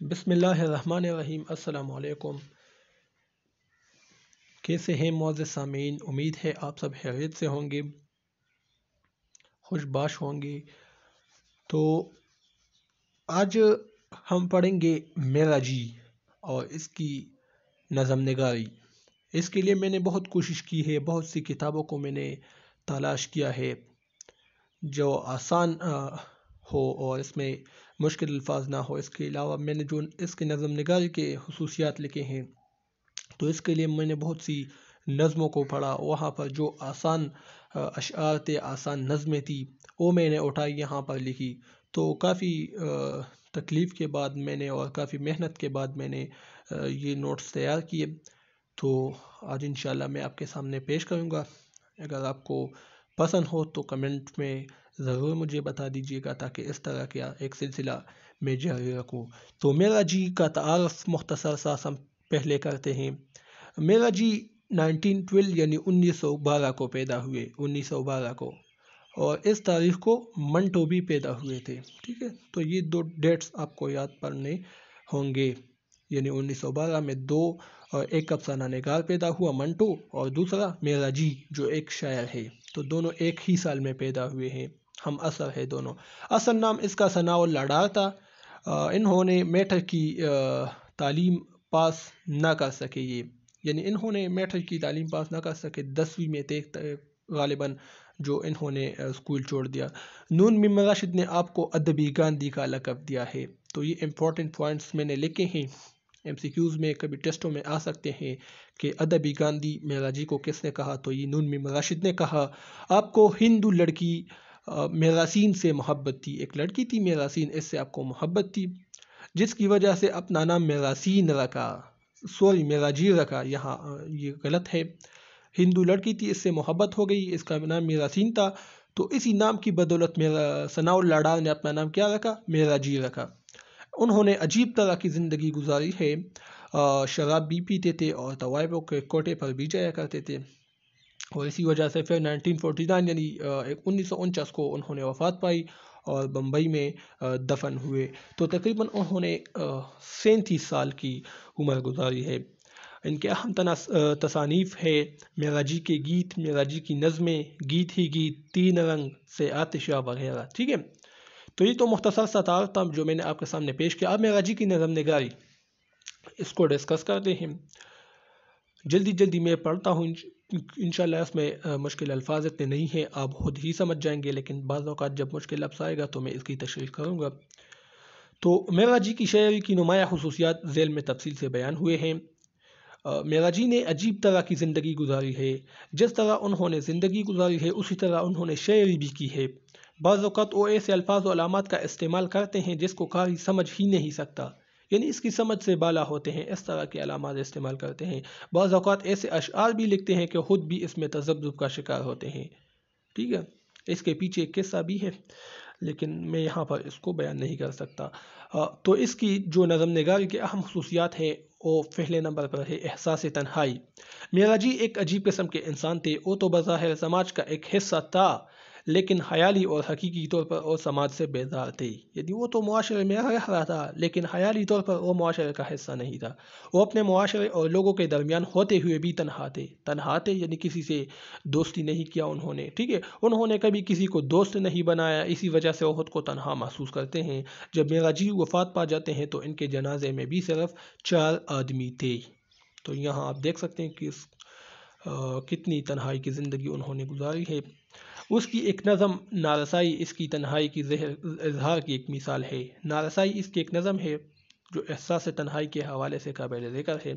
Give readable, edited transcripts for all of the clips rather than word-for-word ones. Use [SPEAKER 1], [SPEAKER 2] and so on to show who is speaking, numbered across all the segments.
[SPEAKER 1] بسم اللہ الرحمن الرحیم۔ السلام علیکم، کیسے ہیں معزز سامعین؟ امید ہے آپ سب خیریت سے ہوں گے، خوش باش ہوں گے۔ تو آج ہم پڑھیں گے میرا جی اور اس کی نظم نگاری۔ اس کے لیے میں نے بہت کوشش کی ہے، بہت سی کتابوں کو میں نے تلاش کیا ہے جو آسان ہو اور اس میں مشکل الفاظ نہ ہو۔ اس کے علاوہ میں نے جو اس کے نظم نگاری کے خصوصیات لکھے ہیں، تو اس کے لیے میں نے بہت سی نظموں کو پڑھا، وہاں پر جو آسان اشعار تھے، آسان نظمیں تھی، وہ میں نے اٹھائی یہاں پر لکھی۔ تو کافی تکلیف کے بعد میں نے اور کافی محنت کے بعد میں نے یہ نوٹس تیار کیے، تو آج انشاءاللہ میں آپ کے سامنے پیش کروں گا۔ اگر آپ کو پسند ہو تو کمنٹ میں ضرور مجھے بتا دیجیے گا، تاکہ اس طرح کا ایک سلسلہ میں جاری رکھوں۔ تو میرا جی کا تعارف مختصر سا ہم پہلے کرتے ہیں۔ میرا جی 1912 یعنی 1912 کو پیدا ہوئے، 1912 کو، اور اس تاریخ کو منٹو بھی پیدا ہوئے تھے۔ ٹھیک ہے، تو یہ دو ڈیٹس آپ کو یاد پڑنے ہوں گے، یعنی 1912 میں ایک افسانہ نگار پیدا ہوا منٹو، اور دوسرا میرا جی جو ایک شاعر ہے۔ تو دونوں ایک ہی سال میں پیدا ہوئے ہیں، ہم عصر ہے دونوں۔ اصل نام اس کا ثناء اللہ ڈار تھا۔ انہوں نے میٹرک کی تعلیم پاس نہ کر سکے، یعنی انہوں نے میٹرک کی تعلیم پاس نہ کر سکے، 10ویں میں تھے غالباً جو انہوں نے اسکول چھوڑ دیا۔ نون میم راشد نے آپ کو ادبی گاندھی کا لقب دیا ہے۔ تو یہ امپورٹنٹ پوائنٹس میں نے لکھے ہیں، ایم سی کیوز میں کبھی ٹیسٹوں میں آ سکتے ہیں کہ ادبی گاندھی میرا جی کو کس نے کہا، تو یہ نون میم راشد نے کہا۔ آپ کو ہندو لڑکی میراسین سے محبت تھی، ایک لڑکی تھی میراسین، اس سے آپ کو محبت تھی، جس کی وجہ سے اپنا نام میراسین رکھا، سوری میرا جی رکھا، یہاں یہ غلط ہے۔ ہندو لڑکی تھی، اس سے محبت ہو گئی، اس کا نام میراسین تھا، تو اسی نام کی بدولت میرا ثناء اللہ ڈار نے اپنا نام کیا رکھا؟ میرا جی رکھا۔ انہوں نے عجیب طرح کی زندگی گزاری ہے، شراب بھی پیتے تھے اور طوائفوں کے کوٹے پر بھی جایا کرتے تھے، اور اسی وجہ سے پھر 1949 یعنی 1949 کو انہوں نے وفات پائی اور بمبئی میں دفن ہوئے۔ تو تقریباً انہوں نے 37 سال کی عمر گزاری ہے۔ ان کے اہم تصانیف ہے میرا جی کے گیت، میرا جی کی نظمیں، گیت ہی گیت، تین رنگ سے آتشا وغیرہ۔ ٹھیک ہے، تو یہ تو مختصر سا تعارف تھا جو میں نے آپ کے سامنے پیش کیا۔ اب میرا جی کی نظم نگاری، اس کو ڈسکس کرتے ہیں۔ جلدی میں پڑھتا ہوں، انشاءاللہ اس میں مشکل الفاظ اتنے نہیں ہیں، آپ خود ہی سمجھ جائیں گے، لیکن بعض اوقات جب مشکل لفظ آئے گا تو میں اس کی تشریح کروں گا۔ تو میرا جی کی شاعری کی نمایاں خصوصیات ذیل میں تفصیل سے بیان ہوئے ہیں۔ میرا جی نے عجیب طرح کی زندگی گزاری ہے، جس طرح انہوں نے زندگی گزاری ہے اسی طرح انہوں نے شاعری بھی کی ہے۔ بعض اوقات وہ ایسے الفاظ و علامات کا استعمال کرتے ہیں جس کو قاری سمجھ ہی نہیں سکتا، یعنی اس کی سمجھ سے بالا ہوتے ہیں، اس طرح کے علامات استعمال کرتے ہیں۔ بعض اوقات ایسے اشعار بھی لکھتے ہیں کہ خود بھی اس میں تذبذب کا شکار ہوتے ہیں۔ ٹھیک ہے، اس کے پیچھے ایک قصہ بھی ہے، لیکن میں یہاں پر اس کو بیان نہیں کر سکتا۔ تو اس کی جو نظم نگاری کے اہم خصوصیات ہیں، وہ پہلے نمبر پر ہے احساس تنہائی۔ میرا جی ایک عجیب قسم کے انسان تھے، وہ تو بظاہر سماج کا ایک حصہ تھا، لیکن خیالی اور حقیقی طور پر وہ سماج سے بیزار تھے، یعنی وہ تو معاشرے میں رہ رہا تھا، لیکن خیالی طور پر وہ معاشرے کا حصہ نہیں تھا۔ وہ اپنے معاشرے اور لوگوں کے درمیان ہوتے ہوئے بھی تنہا تھے، یعنی کسی سے دوستی نہیں کیا انہوں نے۔ ٹھیک ہے، انہوں نے کبھی کسی کو دوست نہیں بنایا، اسی وجہ سے وہ خود کو تنہا محسوس کرتے ہیں۔ جب میرا جی وفات پا جاتے ہیں تو ان کے جنازے میں بھی صرف 4 آدمی تھے۔ تو یہاں آپ دیکھ سکتے ہیں کہ کتنی تنہائی کی زندگی انہوں نے گزاری ہے۔ اس کی ایک نظم نارسائی اس کی تنہائی کی اظہار کی ایک مثال ہے۔ نارسائی اس کی ایک نظم ہے جو احساس تنہائی کے حوالے سے قابل ذکر ہے۔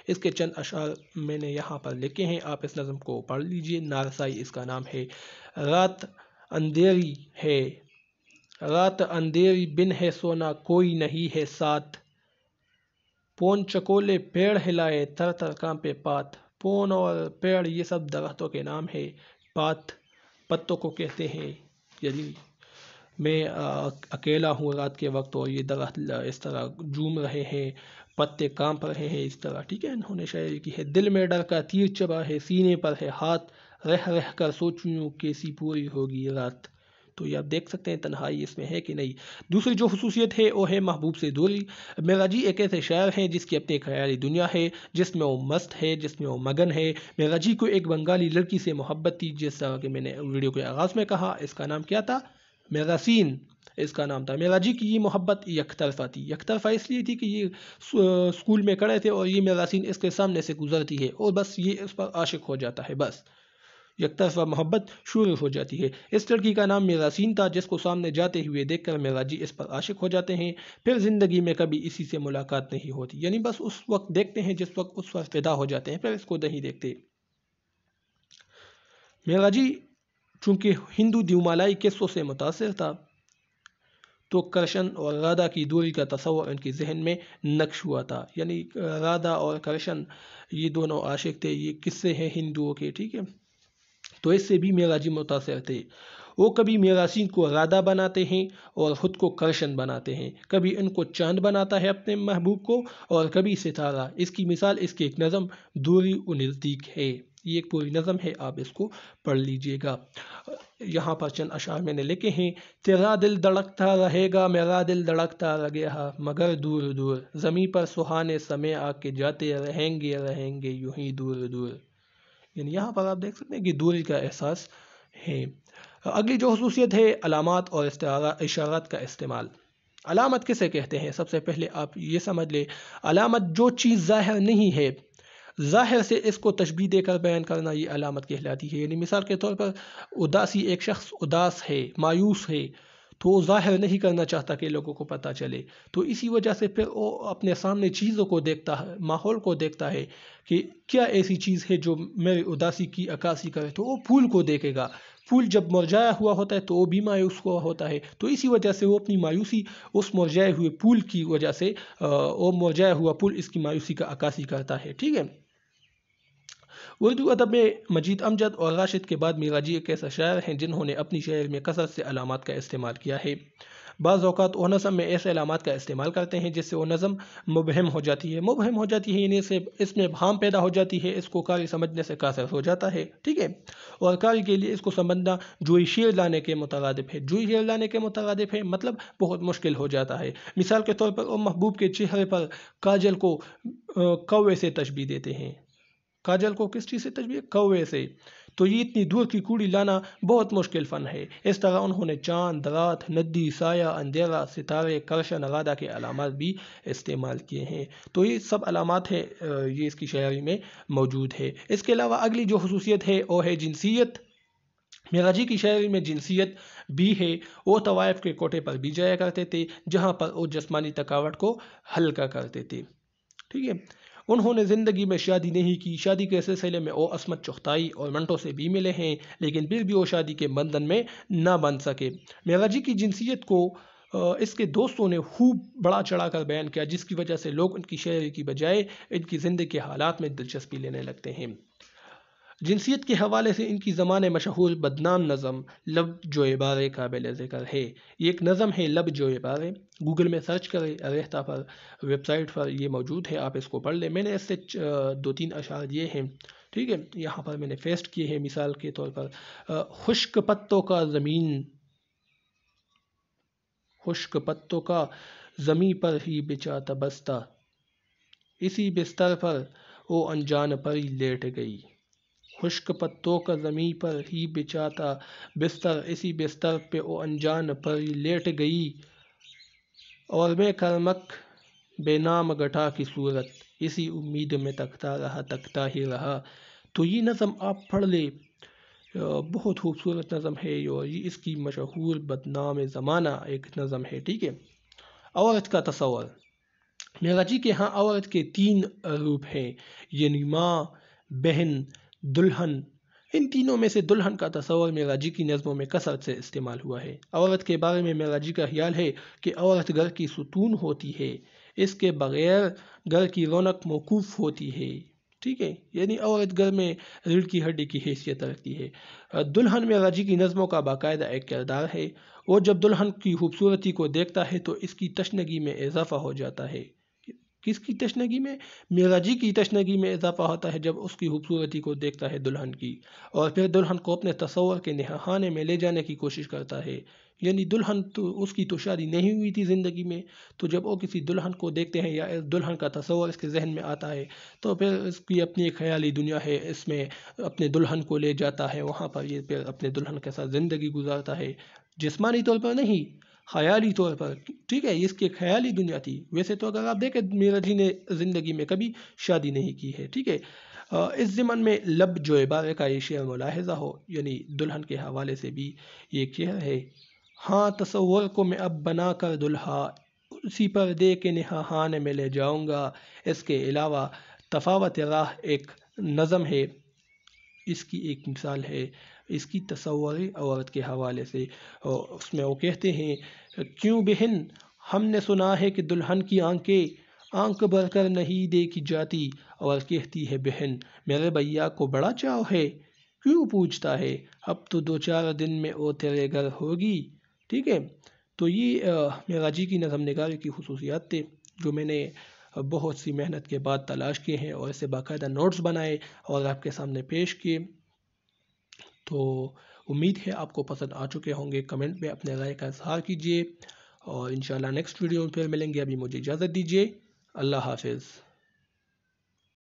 [SPEAKER 1] اس کے چند اشعار میں نے یہاں پر لکھے ہیں، آپ اس نظم کو پڑھ لیجئے۔ نارسائی اس کا نام ہے۔ رات اندھیری ہے، رات اندھیری بن ہے سونا کوئی نہیں ہے ساتھ، پون چکولے پیڑ ہلائے تر تر کانپے پات۔ پون اور پیڑ یہ سب درختوں کے نام ہے، پات پتوں کو کہتے ہیں، یعنی میں اکیلا ہوں رات کے وقت اور یہ درخت اس طرح جھوم رہے ہیں، پتے کانپ رہے ہیں، اس طرح۔ ٹھیک ہے، انہوں نے شاعری کی ہے۔ دل میں ڈر کا تیر چبھا ہے، سینے پر ہے ہاتھ، رہ رہ کر سوچوں کیسی پوری ہوگی رات۔ تو یہ آپ دیکھ سکتے ہیں تنہائی اس میں ہے کہ نہیں۔ دوسری جو خصوصیت ہے وہ ہے محبوب سے دوری۔ میراجی ایک ایسے شاعر ہیں جس کی اپنی خیالی دنیا ہے، جس میں وہ مست ہے، جس میں وہ مگن ہے۔ میراجی کو ایک بنگالی لڑکی سے محبت تھی، جس طرح کہ میں نے ویڈیو کے آغاز میں کہا، اس کا نام کیا تھا؟ میراسین اس کا نام تھا۔ میراجی کی یہ محبت یک طرفہ تھی۔ یک طرفہ اس لیے تھی کہ یہ اسکول میں کھڑے تھے اور یہ میراسین اس کے سامنے سے گزرتی ہے اور بس یہ اس پر عاشق ہو جاتا ہے، بس یک طرفہ محبت شروع ہو جاتی ہے۔ اس لڑکی کا نام میراسین تھا، جس کو سامنے جاتے ہوئے دیکھ کر میراجی اس پر عاشق ہو جاتے ہیں۔ پھر زندگی میں کبھی اسی سے ملاقات نہیں ہوتی، یعنی بس اس وقت دیکھتے ہیں جس وقت اس پر فدا ہو جاتے ہیں، پھر اس کو نہیں دیکھتے۔ میراجی چونکہ ہندو دیومالائی قصوں سے متاثر تھا تو کرشن اور رادھا کی دوری کا تصور ان کے ذہن میں نقش ہوا تھا، یعنی رادھا اور کرشن یہ دونوں عاشق تھے، یہ قصے ہیں ہندوؤں کے، ٹھیک ہے، تو اس سے بھی میراجی متاثر تھے۔ وہ کبھی میراسین کو رادھا بناتے ہیں اور خود کو کرشن بناتے ہیں، کبھی ان کو چاند بناتا ہے اپنے محبوب کو اور کبھی ستارہ۔ اس کی مثال اس کی ایک نظم دوری و نزدیک ہے، یہ ایک پوری نظم ہے، آپ اس کو پڑھ لیجئے گا۔ یہاں پر چند اشعار میں نے لکھے ہیں: تیرا دل دھڑکتا رہے گا، میرا دل دھڑکتا رہے مگر دور دور، زمین پر سہانے سمے آ کے جاتے رہیں گے یوں ہی دور دور۔ یعنی یہاں پر آپ دیکھ سکتے ہیں کہ دوری کا احساس ہے۔ اگلی جو خصوصیت ہے علامات اور اشارات کا استعمال۔ علامت کسے کہتے ہیں؟ سب سے پہلے آپ یہ سمجھ لیں، علامت جو چیز ظاہر نہیں ہے، ظاہر سے اس کو تشبیہ دے کر بیان کرنا، یہ علامت کہلاتی ہے۔ یعنی مثال کے طور پر اداسی، ایک شخص اداس ہے، مایوس ہے، تو وہ ظاہر نہیں کرنا چاہتا کہ لوگوں کو پتہ چلے، تو اسی وجہ سے پھر وہ اپنے سامنے چیزوں کو دیکھتا ہے، ماحول کو دیکھتا ہے کہ کیا ایسی چیز ہے جو میری اداسی کی عکاسی کرے، تو وہ پھول کو دیکھے گا۔ پھول جب مرجھایا ہوا ہوتا ہے تو وہ بھی مایوس ہوا ہوتا ہے، تو اسی وجہ سے وہ اپنی مایوسی اس مرجھائے ہوئے پھول کی وجہ سے، وہ مرجھایا ہوا پھول اس کی مایوسی کا عکاسی کرتا ہے، ٹھیک ہے۔ اردو ادب میں مجید امجد اور راشد کے بعد میراجی ایک ایسا شاعر ہیں جنہوں نے اپنی شعر میں کثرت سے علامات کا استعمال کیا ہے۔ بعض اوقات وہ نظم میں ایسے علامات کا استعمال کرتے ہیں جس سے وہ نظم مبہم ہو جاتی ہے۔ مبہم ہو جاتی ہے یعنی اس میں ابہام پیدا ہو جاتی ہے، اس کو قاری سمجھنے سے قاصر ہو جاتا ہے، ٹھیک ہے، اور قاری کے لیے اس کو سمجھنا جوئی شعر لانے کے مترادف ہے۔ جوئی شعر لانے کے مترادف ہے مطلب بہت مشکل ہو جاتا ہے۔ مثال کے طور پر وہ محبوب کے چہرے پر کاجل کو کوے سے تشبیہ دیتے ہیں۔ کاجل کو کس چیز سے تشبیہ؟ کوے سے۔ تو یہ اتنی دور کی کوڑی لانا بہت مشکل فن ہے۔ اس طرح انہوں نے چاند، رات، ندی، سایہ، اندھیرا، ستارے، کرشن، رادھا کے علامات بھی استعمال کیے ہیں۔ تو یہ سب علامات ہیں، یہ اس کی شاعری میں موجود ہے۔ اس کے علاوہ اگلی جو خصوصیت ہے وہ ہے جنسیت۔ میراجی کی شاعری میں جنسیت بھی ہے۔ وہ طوائف کے کوٹے پر بھی جایا کرتے تھے جہاں پر وہ جسمانی تھکاوٹ کو ہلکا کرتے تھے، ٹھیک ہے۔ انہوں نے زندگی میں شادی نہیں کی۔ شادی کے سلسلے میں وہ عصمت چغتائی اور منٹو سے بھی ملے ہیں، لیکن پھر بھی وہ شادی کے بندھن میں نہ بن سکے۔ میراجی کی جنسیت کو اس کے دوستوں نے خوب بڑا چڑھا کر بیان کیا، جس کی وجہ سے لوگ ان کی شاعری کی بجائے ان کی زندگی کے حالات میں دلچسپی لینے لگتے ہیں۔ جنسیت کے حوالے سے ان کی زمانے مشہور بدنام نظم لب جو عبارے قابل ذکر ہے۔ یہ ایک نظم ہے لب جو عبارے، گوگل میں سرچ کریں، ریختہ پر ویب سائٹ پر یہ موجود ہے، آپ اس کو پڑھ لیں۔ میں نے اس سے 2-3 اشعار دیے ہیں، ٹھیک ہے، یہاں پر میں نے پیسٹ کیے ہیں۔ مثال کے طور پر خشک پتوں کا زمین، خشک پتوں کا زمیں پر ہی بچھاتا بستہ، اسی بستر پر وہ انجان پری لیٹ گئی۔ خشک پتوں کا زمیں پر ہی بچھاتا بستر، اسی بستر پہ وہ انجان پری لیٹ گئی، اور میں کرمک بے نام گٹھا کی صورت، اسی امید میں تکتا ہی رہا۔ تو یہ نظم آپ پڑھ لے، بہت خوبصورت نظم ہے، اور یہ اس کی مشہور بدنام زمانہ ایک نظم ہے، ٹھیک ہے۔ عورت کا تصور۔ میراجی کے ہاں عورت کے 3 روپ ہیں، یعنی ماں، بہن، دلہن۔ ان تینوں میں سے دلہن کا تصور میراجی کی نظموں میں کثرت سے استعمال ہوا ہے۔ عورت کے بارے میں میراجی کا خیال ہے کہ عورت گھر کی ستون ہوتی ہے، اس کے بغیر گھر کی رونق موقوف ہوتی ہے، ٹھیک ہے، یعنی عورت گھر میں ریڑھ کی ہڈی کی حیثیت رکھتی ہے۔ دلہن میراجی کی نظموں کا باقاعدہ ایک کردار ہے، وہ جب دلہن کی خوبصورتی کو دیکھتا ہے تو اس کی تشنگی میں اضافہ ہو جاتا ہے۔ کس کی تشنگی میں؟ معراجی کی تشنگی میں اضافہ ہوتا ہے جب اس کی خوبصورتی کو دیکھتا ہے دلہن کی، اور پھر دلہن کو اپنے تصور کے نہانے میں لے جانے کی کوشش کرتا ہے۔ یعنی دلہن تو اس کی تو شادی نہیں ہوئی تھی زندگی میں، تو جب وہ کسی دلہن کو دیکھتے ہیں یا دلہن کا تصور اس کے ذہن میں آتا ہے تو پھر اس کی اپنی ایک خیالی دنیا ہے، اس میں اپنے دلہن کو لے جاتا ہے، وہاں پر یہ پھر اپنے دلہن کے ساتھ زندگی گزارتا ہے، جسمانی طور پر نہیں، خیالی طور پر۔ ٹھیک ہے، اس کی ایک خیالی دنیا تھی۔ ویسے تو اگر آپ دیکھیں معراجی نے زندگی میں کبھی شادی نہیں کی ہے، ٹھیک ہے۔ اس ضمن میں لب جو عبارے کا یہ شعر ملاحظہ ہو، یعنی دلہن کے حوالے سے بھی یہ شعر ہے: ہاں تصور کو میں اب بنا کر دلہا، اسی پردے کے نہانے میں لے جاؤں گا۔ اس کے علاوہ تفاوت راہ ایک نظم ہے، اس کی ایک مثال ہے اس کی تصوری عورت کے حوالے سے، اور اس میں وہ کہتے ہیں: کیوں بہن ہم نے سنا ہے کہ دلہن کی آنکھ بھر کر نہیں دیکھی جاتی، اور کہتی ہے بہن میرے بھیا کو بڑا چاو ہے، کیوں پوچھتا ہے اب تو 2-4 دن میں وہ تیرے گھر ہوگی۔ ٹھیک ہے، تو یہ معراجی کی نظم نگاری کی خصوصیات تھے جو میں نے بہت سی محنت کے بعد تلاش کیے ہیں اور اسے باقاعدہ نوٹس بنائے اور آپ کے سامنے پیش کیے۔ تو امید ہے آپ کو پسند آ چکے ہوں گے۔ کمنٹ میں اپنے رائے کا اظہار کیجیے، اور انشاءاللہ نیکسٹ ویڈیو میں پھر ملیں گے۔ ابھی مجھے اجازت دیجیے، اللہ حافظ۔